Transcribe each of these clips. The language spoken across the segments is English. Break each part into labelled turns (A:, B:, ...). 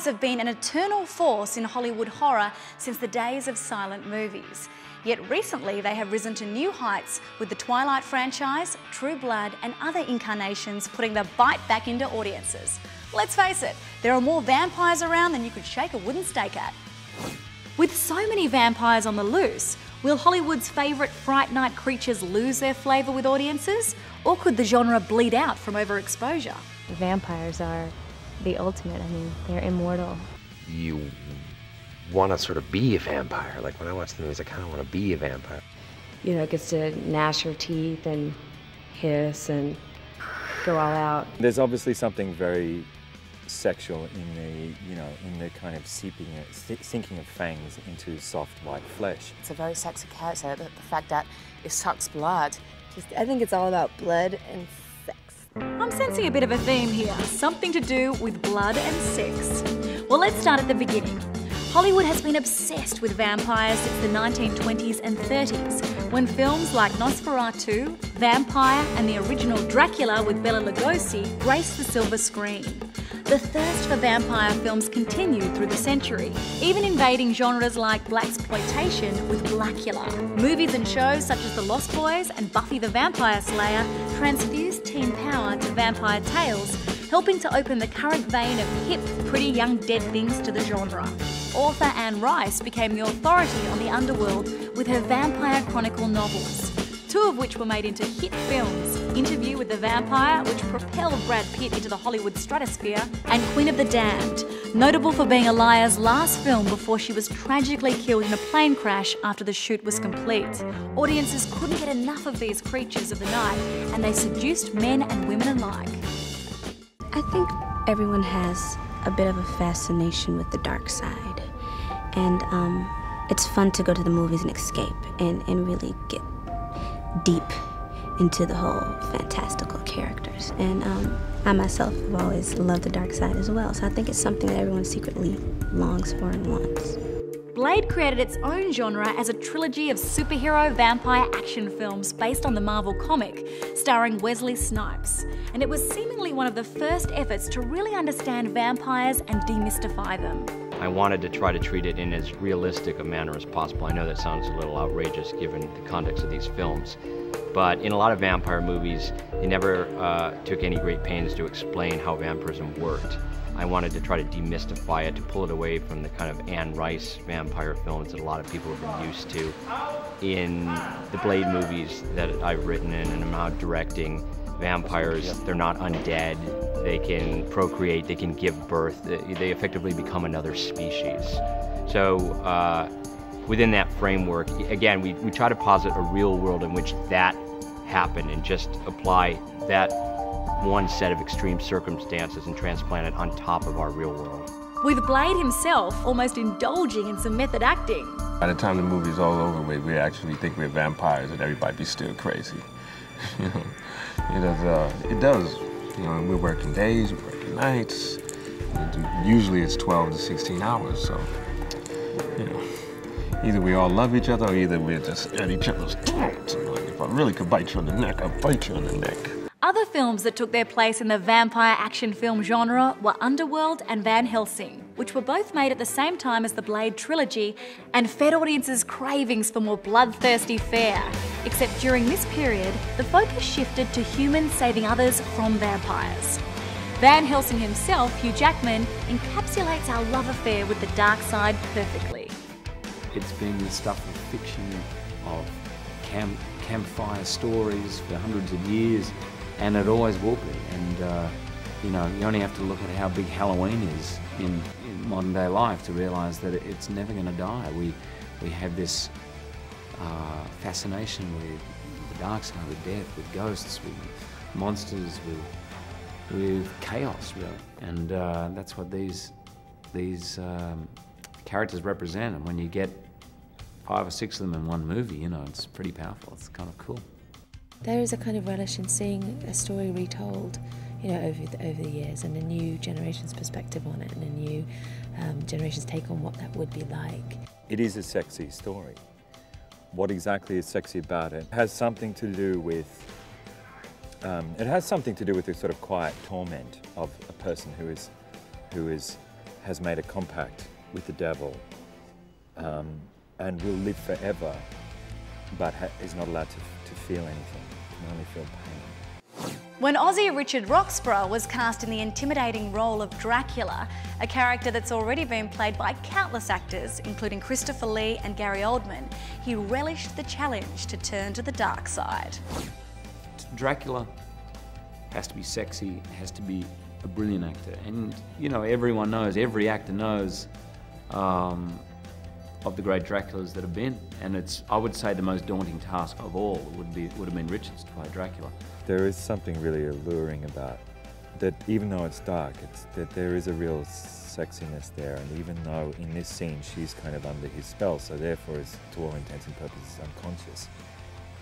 A: Vampires have been an eternal force in Hollywood horror since the days of silent movies. Yet recently they have risen to new heights with the Twilight franchise, True Blood and other incarnations putting the bite back into audiences. Let's face it, there are more vampires around than you could shake a wooden stake at. With so many vampires on the loose, will Hollywood's favourite Fright Night creatures lose their flavour with audiences? Or could the genre bleed out from overexposure?
B: Vampires are the ultimate. I mean, they're immortal.
C: You want to sort of be a vampire. Like when I watch the movies, I kind of want to be a vampire.
B: You know, it gets to gnash your teeth and hiss and go all out.
D: There's obviously something very sexual in the kind of sinking of fangs into soft white flesh.
E: It's a very sexy character, the fact that it sucks blood.
F: I think it's all about blood and sex.
A: I'm sensing a bit of a theme here, something to do with blood and sex. Well, let's start at the beginning. Hollywood has been obsessed with vampires since the 1920s and 30s, when films like Nosferatu, Vampire and the original Dracula with Bela Lugosi graced the silver screen. The thirst for vampire films continued through the century, even invading genres like blaxploitation with Blackula. Movies and shows such as The Lost Boys and Buffy the Vampire Slayer transfused teen power to vampire tales, helping to open the current vein of hip, pretty young dead things to the genre. Author Anne Rice became the authority on the underworld with her Vampire Chronicle novels, two of which were made into hit films, Interview with the Vampire, which propelled Brad Pitt into the Hollywood stratosphere, and Queen of the Damned, notable for being Alia's last film before she was tragically killed in a plane crash after the shoot was complete. Audiences couldn't get enough of these creatures of the night, and they seduced men and women alike.
F: I think everyone has a bit of a fascination with the dark side. And it's fun to go to the movies and escape and really get deep into the whole fantastical characters. And I myself have always loved the dark side as well. So I think it's something that everyone secretly longs for and wants.
A: Blade created its own genre as a trilogy of superhero vampire action films based on the Marvel comic, starring Wesley Snipes. And it was seemingly one of the first efforts to really understand vampires and demystify them.
C: I wanted to try to treat it in as realistic a manner as possible. I know that sounds a little outrageous given the context of these films, but in a lot of vampire movies, they never took any great pains to explain how vampirism worked. I wanted to try to demystify it, to pull it away from the kind of Anne Rice vampire films that a lot of people have been used to. In the Blade movies that I've written in and I'm now directing, vampires, they're not undead, they can procreate, they can give birth, they effectively become another species. So within that framework, again, we try to posit a real world in which that happened and just apply that one set of extreme circumstances and transplant it on top of our real world.
A: With Blade himself almost indulging in some method acting.
G: By the time the movie's all over with, we actually think we're vampires and everybody be still crazy. You know, it does. You know, we're working days, we're working nights. Usually it's 12 to 16 hours, so, you know, either we all love each other or either we're just at each other's throats. Like, if I really could bite you on the neck, I'd bite you on the neck.
A: Other films that took their place in the vampire action film genre were Underworld and Van Helsing, which were both made at the same time as the Blade trilogy and fed audiences' cravings for more bloodthirsty fare. Except during this period, the focus shifted to humans saving others from vampires. Van Helsing himself, Hugh Jackman, encapsulates our love affair with the dark side perfectly.
H: It's been the stuff of fiction, of campfire stories for hundreds of years. And it always will be, and you know, you only have to look at how big Halloween is in modern day life to realise that it's never going to die. We have this fascination with the dark side, with death, with ghosts, with monsters, with chaos, really. And that's what these characters represent. And when you get 5 or 6 of them in one movie, you know, it's pretty powerful. It's kind of cool.
I: There is a kind of relish in seeing a story retold, you know, over the years, and a new generation's perspective on it, and a new generation's take on what that would be like.
D: It is a sexy story. What exactly is sexy about it has something to do with the sort of quiet torment of a person who is has made a compact with the devil and will live forever, but is not allowed to feel anything, can only feel pain.
A: When Aussie Richard Roxburgh was cast in the intimidating role of Dracula, a character that's already been played by countless actors, including Christopher Lee and Gary Oldman, he relished the challenge to turn to the dark side.
H: Dracula has to be sexy, has to be a brilliant actor. And, you know, everyone knows, every actor knows of the great Draculas that have been. And it's, I would say, the most daunting task of all would have been Richard's to play Dracula.
D: There is something really alluring about that, even though it's dark, that there is a real sexiness there, and even though in this scene she's kind of under his spell, so therefore is, to all intents and purposes, unconscious,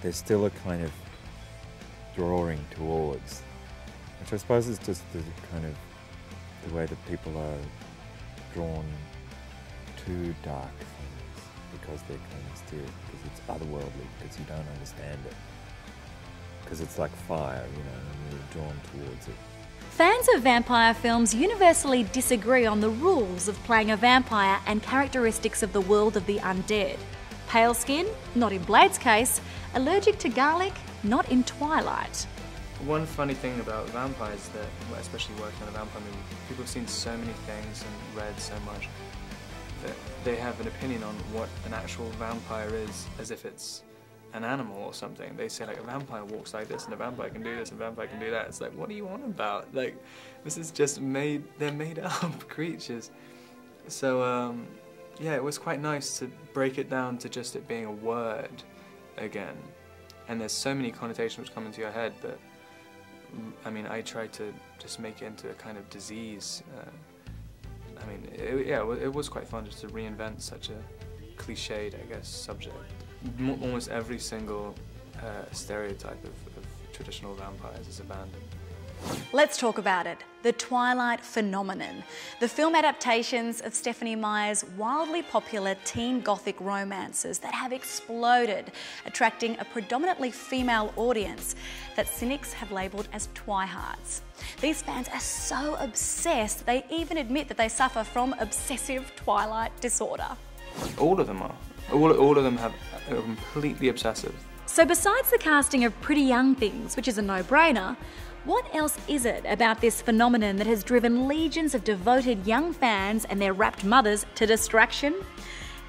D: there's still a kind of drawing towards, which I suppose is just the kind of the way that people are drawn to dark things, because they're kind of mysterious, because it's otherworldly, because you don't understand it. Because it's like fire, you know, and you're drawn towards it.
A: Fans of vampire films universally disagree on the rules of playing a vampire and characteristics of the world of the undead. Pale skin? Not in Blade's case. Allergic to garlic? Not in Twilight.
J: One funny thing about vampires that, especially working on a vampire movie, people have seen so many things and read so much that they have an opinion on what an actual vampire is, as if it's an animal or something. They say like a vampire walks like this and a vampire can do this and a vampire can do that. It's like, what are you on about? Like, this is just they're made up creatures. So yeah, it was quite nice to break it down to just it being a word again. And there's so many connotations which come into your head, but I mean, I tried to just make it into a kind of disease. I mean, it was quite fun just to reinvent such a cliched, I guess, subject. Almost every single stereotype of traditional vampires is abandoned.
A: Let's talk about it. The Twilight phenomenon. The film adaptations of Stephenie Meyer's wildly popular teen gothic romances that have exploded, attracting a predominantly female audience that cynics have labelled as twihards. These fans are so obsessed they even admit that they suffer from obsessive Twilight disorder.
J: All of them are. All of them are completely obsessive.
A: So besides the casting of pretty young things, which is a no-brainer, what else is it about this phenomenon that has driven legions of devoted young fans and their rapt mothers to distraction?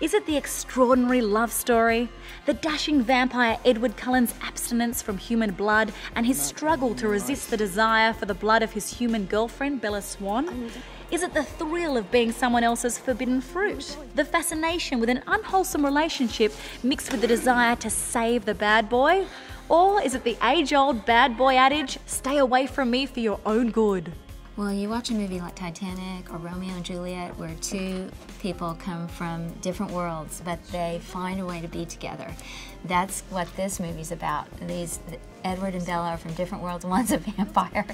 A: Is it the extraordinary love story? The dashing vampire Edward Cullen's abstinence from human blood and his struggle to resist the desire for the blood of his human girlfriend, Bella Swan? Is it the thrill of being someone else's forbidden fruit? The fascination with an unwholesome relationship mixed with the desire to save the bad boy? Or is it the age-old bad boy adage, stay away from me for your own good?
K: Well, you watch a movie like Titanic or Romeo and Juliet where two people come from different worlds, but they find a way to be together. That's what this movie's about. Edward and Bella are from different worlds. One's a vampire,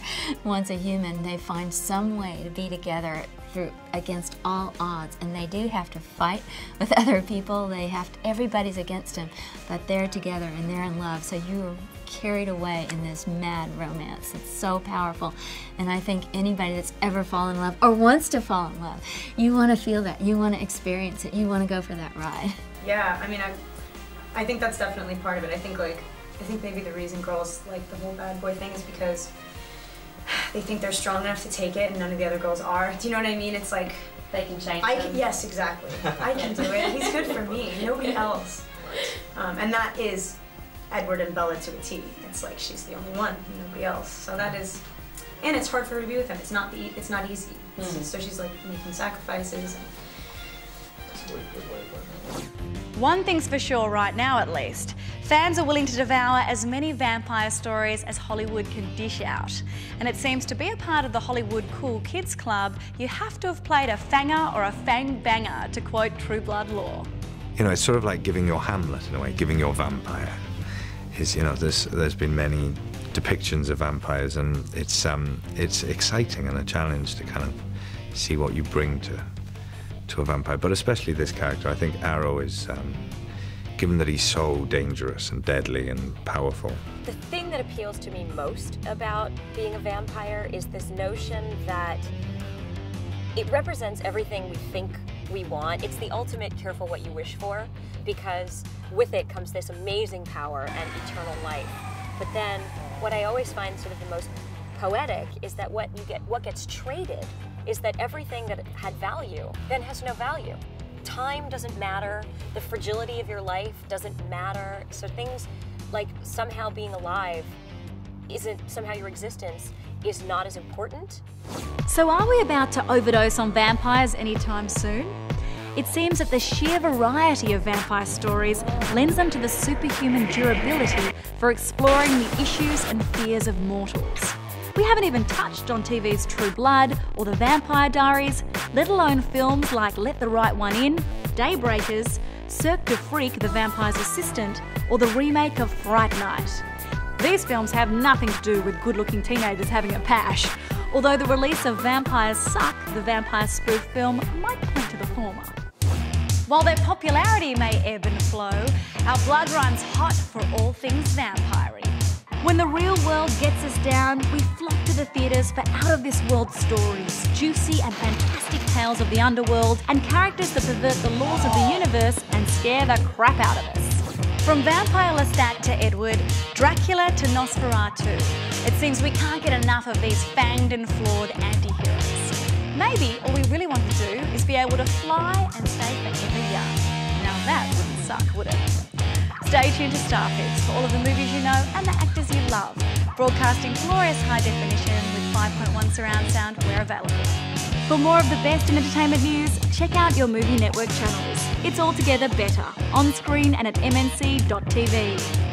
K: one's a human. They find some way to be together against all odds, and they do have to fight with other people. Everybody's against them, but they're together and they're in love. So you are carried away in this mad romance. It's so powerful, and I think anybody that's ever fallen in love or wants to fall in love, you want to feel that, you want to experience it, you want to go for that ride.
L: Yeah, I mean, I think that's definitely part of it. I think maybe the reason girls like the whole bad boy thing is because they think they're strong enough to take it and none of the other girls are. Do you know what I mean? It's like
M: they can change them.
L: Yes, exactly. I can do it. He's good for me. Nobody else. And that is Edward and Bella to a T. It's like she's the only one, nobody else. So that is, and it's hard for her to be with him. It's not easy. So she's like making sacrifices.
A: One thing's for sure right now, at least. Fans are willing to devour as many vampire stories as Hollywood can dish out. And it seems to be a part of the Hollywood Cool Kids Club, you have to have played a fanger or a fang banger, to quote True Blood law.
N: You know, it's sort of like giving your Hamlet in a way, giving your vampire. You know, there's been many depictions of vampires, and it's exciting and a challenge to kind of see what you bring to a vampire. But especially this character, I think Arrow is, given that he's so dangerous and deadly and powerful.
M: The thing that appeals to me most about being a vampire is this notion that it represents everything we think we want. It's the ultimate careful what you wish for, because with it comes this amazing power and eternal life. But then what I always find sort of the most poetic is that what gets traded is that everything that had value then has no value. Time doesn't matter, the fragility of your life doesn't matter, so things like somehow being alive somehow your existence is not as important.
A: So are we about to overdose on vampires anytime soon? It seems that the sheer variety of vampire stories lends them to the superhuman durability for exploring the issues and fears of mortals. We haven't even touched on TV's True Blood or The Vampire Diaries, let alone films like Let the Right One In, Daybreakers, Cirque du Freak, The Vampire's Assistant, or the remake of Fright Night. These films have nothing to do with good-looking teenagers having a pash, although the release of Vampires Suck, the vampire spoof film, might point to the former. While their popularity may ebb and flow, our blood runs hot for all things vampire-y. When the real world gets us down, we flock to the theatres for out-of-this-world stories, juicy and fantastic tales of the underworld, and characters that pervert the laws of the universe and scare the crap out of us. From Vampire Lestat to Edward, Dracula to Nosferatu, it seems we can't get enough of these fanged and flawed anti-heroes. Maybe all we really want to do is be able to fly and stay forever young. Now that wouldn't suck, would it? Stay tuned to Starfix for all of the movies you know and the actors you love. Broadcasting glorious high definition with 5.1 surround sound where available. For more of the best in entertainment news, check out your Movie Network channels. It's altogether better, on screen and at mnc.tv.